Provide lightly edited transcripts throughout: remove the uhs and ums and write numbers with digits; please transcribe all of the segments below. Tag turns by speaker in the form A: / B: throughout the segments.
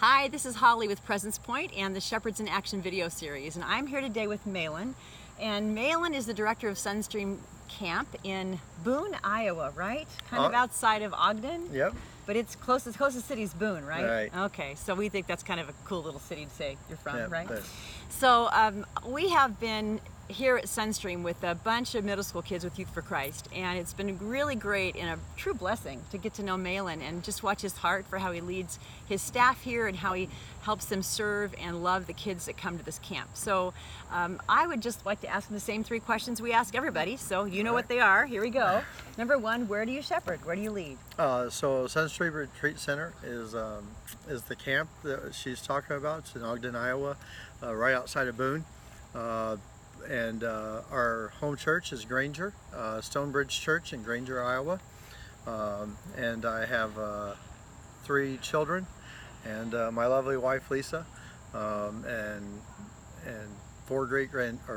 A: Hi, this is Holly with Presence Point and the Shepherds in Action video series, and I'm here today with Mahlon. And Mahlon is the director of Sunstream Camp in Boone, Iowa, right? Kind of outside of Ogden.
B: Yep.
A: But it's closest city is Boone, right?
B: Right.
A: Okay, so we think that's kind of a cool little city to say you're from,
B: Yep,
A: right?
B: but
A: So we have been here at Sunstream with a bunch of middle school kids with Youth for Christ, and it's been really great and a true blessing to get to know Mahlon and just watch his heart for how he leads his staff here and how he helps them serve and love the kids that come to this camp. So I would just like to ask him the same three questions we ask everybody, so you know what they are. Here we go. Number one, where do you shepherd? Where do you lead?
B: So Sunstream Retreat Center is the camp that she's talking about. It's in Ogden, Iowa, right outside of Boone. And our home church is Granger, Stonebridge Church in Granger, Iowa. And I have 3 children, and my lovely wife Lisa, and 4 great grandchildren.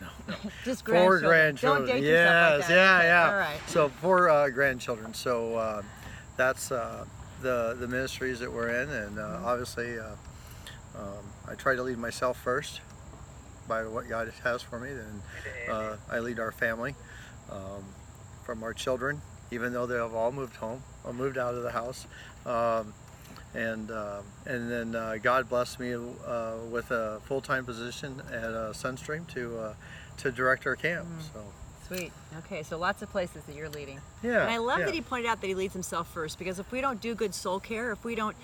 B: No.
A: Just
B: 4
A: grandchildren.
B: grandchildren.
A: Don't date yourself like that.
B: Yeah,
A: Okay,
B: yeah.
A: all right.
B: So 4 grandchildren. So that's the ministries that we're in, and obviously I try to lead myself first by what God has for me. Then I lead our family from our children, even though they have all moved home or moved out of the house. And then God blessed me with a full-time position at Sunstream to direct our camp. So.
A: Sweet. Okay, so lots of places that you're leading.
B: Yeah.
A: And I love that he pointed out that he leads himself first, because if we don't do good soul care, if we don't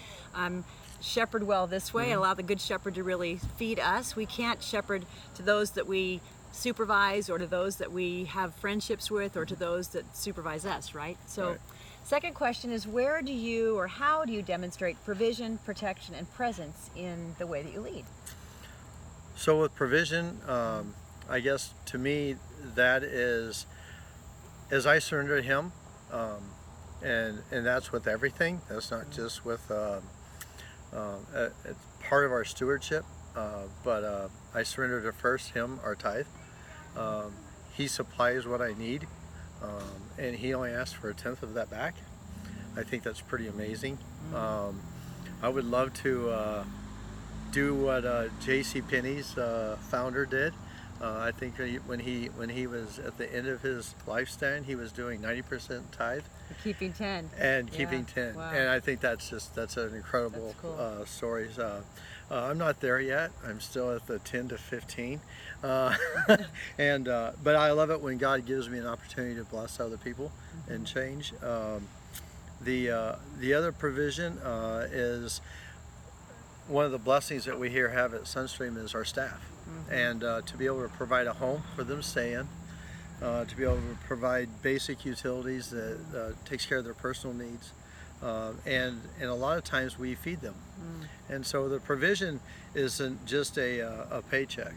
A: shepherd well this way, allow the good shepherd to really feed us, we can't shepherd to those that we supervise or to those that we have friendships with or to those that supervise us, right? So
B: Right.
A: Second question is, where do you or how do you demonstrate provision, protection, and presence in the way that you lead?
B: So with provision, I guess to me that is as I surrender to Him, and that's with everything. That's not just with it's part of our stewardship, but I surrender to first Him, our tithe. He supplies what I need, and He only asks for 1/10 of that back. I think that's pretty amazing. I would love to do what J.C. Penney's founder did. I think when he was at the end of his lifespan, he was doing 90% tithe.
A: Keeping 10.
B: And keeping 10.
A: Wow.
B: And I think that's an incredible story. I'm not there yet. I'm still at the 10 to 15. But I love it when God gives me an opportunity to bless other people and change. The other provision is one of the blessings that we here have at Sunstream is our staff. And to be able to provide a home for them to stay in, to be able to provide basic utilities that takes care of their personal needs, and a lot of times we feed them. And so the provision isn't just a paycheck.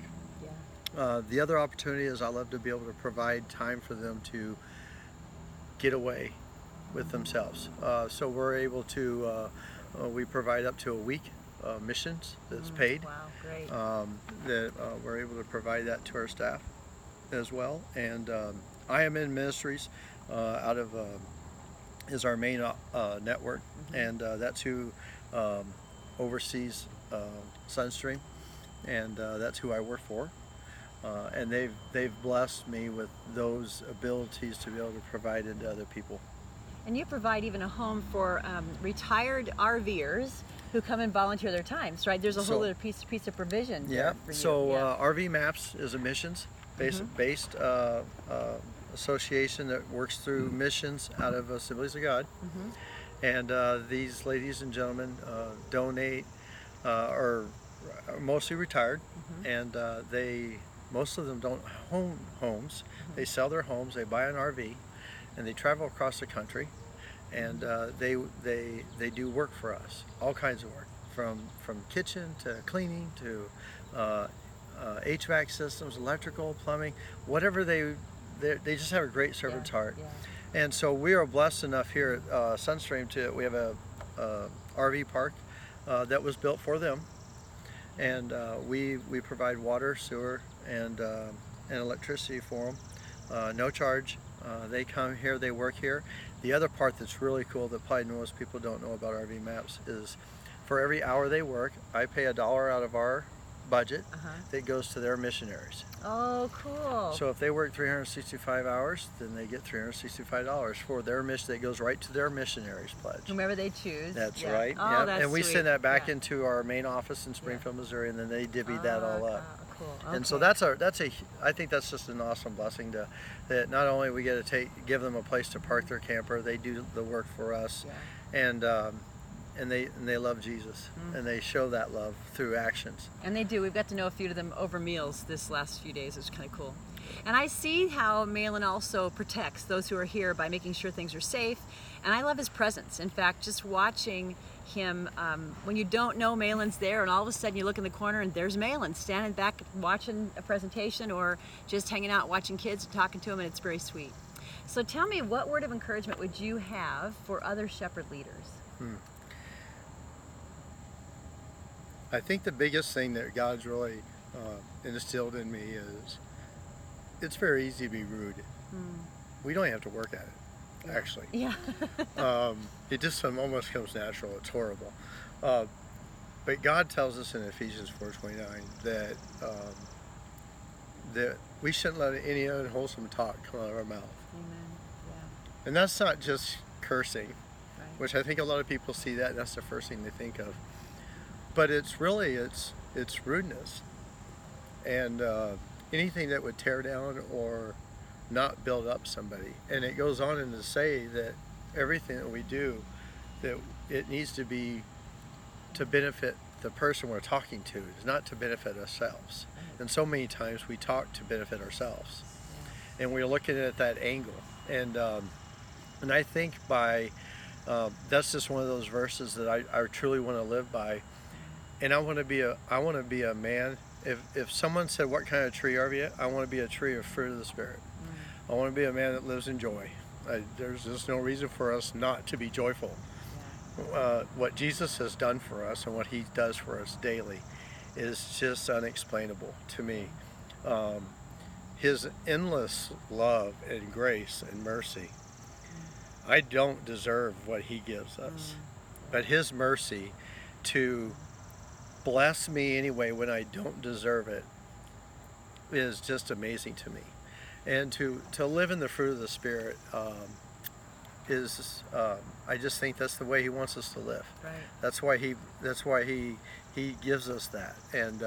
B: The other opportunity is I love to be able to provide time for them to get away with themselves. So we're able to, we provide up to a week missions that's paid.
A: Wow, great.
B: That we're able to provide that to our staff as well. And I am in ministries out of is our main network, and that's who oversees Sunstream, and that's who I work for. And they've blessed me with those abilities to be able to provide it to other people.
A: And you provide even a home for retired RVers who come and volunteer their times, right? There's a whole other piece of provision.
B: Yeah.
A: For you.
B: So RV Maps is a missions-based association that works through missions out of Assemblies of God. And these ladies and gentlemen donate, are mostly retired, and most of them don't own homes. They sell their homes, they buy an RV, and they travel across the country, and they do work for us, all kinds of work, from kitchen to cleaning to HVAC systems, electrical, plumbing, whatever they just have a great servant's heart. And so we are blessed enough here at Sunstream we have a RV park that was built for them, and we provide water, sewer, and electricity for them, no charge. They come here, they work here. The other part that's really cool that probably most people don't know about RV Maps is for every hour they work, I pay $1 out of our budget
A: Uh-huh.
B: that goes to their missionaries.
A: Oh, cool.
B: So if they work 365 hours, then they get $365 for their mission that goes right to their missionaries pledge.
A: Whomever they choose.
B: That's
A: Yeah.
B: right.
A: Oh,
B: Yep.
A: that's
B: And we
A: sweet.
B: send that back
A: Yeah.
B: into our main office in Springfield, Missouri, and then they divvy that all up.
A: Cool.
B: And so
A: Okay.
B: I think that's just an awesome blessing that not only we get to give them a place to park their camper, they do the work for us,
A: Yeah.
B: and they love Jesus, and they show that love through actions.
A: And they do. We've got to know a few of them over meals this last few days. It's kind of cool. And I see how Mahlon also protects those who are here by making sure things are safe. And I love his presence. In fact, just watching him, when you don't know Mahlon's there, and all of a sudden you look in the corner and there's Mahlon standing back watching a presentation or just hanging out watching kids and talking to them, and it's very sweet. So tell me, what word of encouragement would you have for other shepherd leaders?
B: I think the biggest thing that God's really instilled in me is it's very easy to be rude. We don't have to work at it, actually.
A: Yeah.
B: It just almost comes natural. It's horrible. But God tells us in Ephesians 4:29 that that we shouldn't let any unwholesome talk come out of our mouth.
A: Amen. Yeah.
B: And that's not just cursing,
A: Right.
B: which I think a lot of people see that and that's the first thing they think of. But it's really, it's rudeness. And anything that would tear down or not build up somebody. And it goes on to say that everything that we do, that it needs to be to benefit the person we're talking to, is not to benefit ourselves. And so many times we talk to benefit ourselves. And we're looking at that angle. And I think by, that's just one of those verses that I truly want to live by. And I want to be a man. If someone said, what kind of tree are you? I want to be a tree of fruit of the Spirit. I want to be a man that lives in joy. There's just no reason for us not to be joyful. What Jesus has done for us and what he does for us daily is just unexplainable to me. His endless love and grace and mercy. I don't deserve what he gives us, but his mercy to bless me anyway when I don't deserve it is just amazing to me. And to live in the fruit of the Spirit is I just think that's the way he wants us to live.
A: Right.
B: That's why he gives us that. And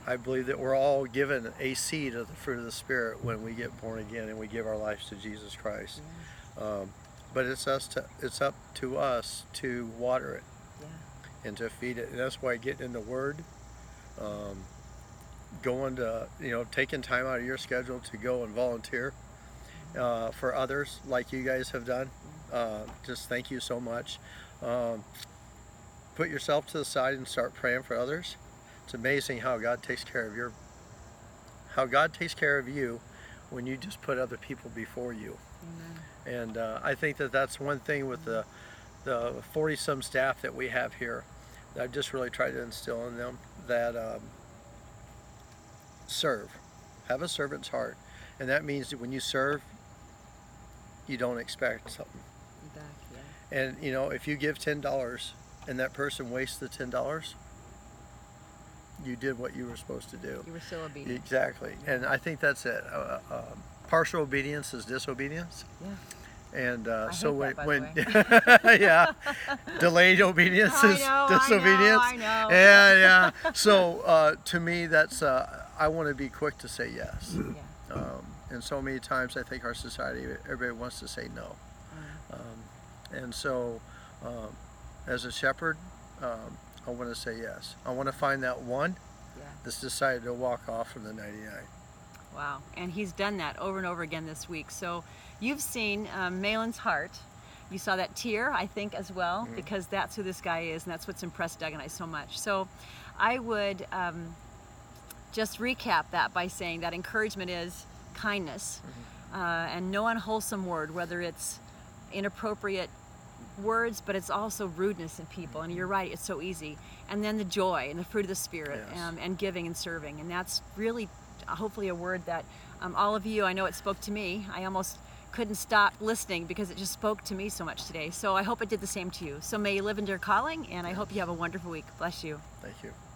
B: I believe that we're all given a seed of the fruit of the Spirit when we get born again and we give our lives to Jesus Christ. But it's up to us to water it and to feed it. And that's why getting in the Word, going to, taking time out of your schedule to go and volunteer for others like you guys have done. Just thank you so much. Put yourself to the side and start praying for others. It's amazing how God takes care of you when you just put other people before you. Amen. And I think that's one thing with the 40-some staff that we have here that I've just really tried to instill in them, that serve. Have a servant's heart. And that means that when you serve, you don't expect something.
A: Back, yeah.
B: And if you give $10 and that person wastes the $10, you did what you were supposed to do.
A: You were still obedient.
B: Exactly. And I think that's it. Partial obedience is disobedience.
A: Yeah.
B: And
A: so when
B: yeah, delayed obedience is disobedience.
A: I know.
B: Yeah. So to me, that's I want to be quick to say yes.
A: Yeah.
B: And so many times I think our society, everybody wants to say no. And so as a shepherd, I want to say yes. I want to find that one that's decided to walk off from the 99.
A: Wow, and he's done that over and over again this week. So you've seen Mahlon's heart. You saw that tear, I think, as well, because that's who this guy is, and that's what's impressed Doug and I so much. So I would just recap that by saying that encouragement is kindness, and no unwholesome word, whether it's inappropriate words, but it's also rudeness in people. And you're right, it's so easy. And then the joy and the fruit of the Spirit, and giving and serving. And that's really hopefully a word that all of you, I know it spoke to me. I almost couldn't stop listening because it just spoke to me so much today. So I hope it did the same to you. So may you live into your calling, and I hope you have a wonderful week. Bless you.
B: Thank you.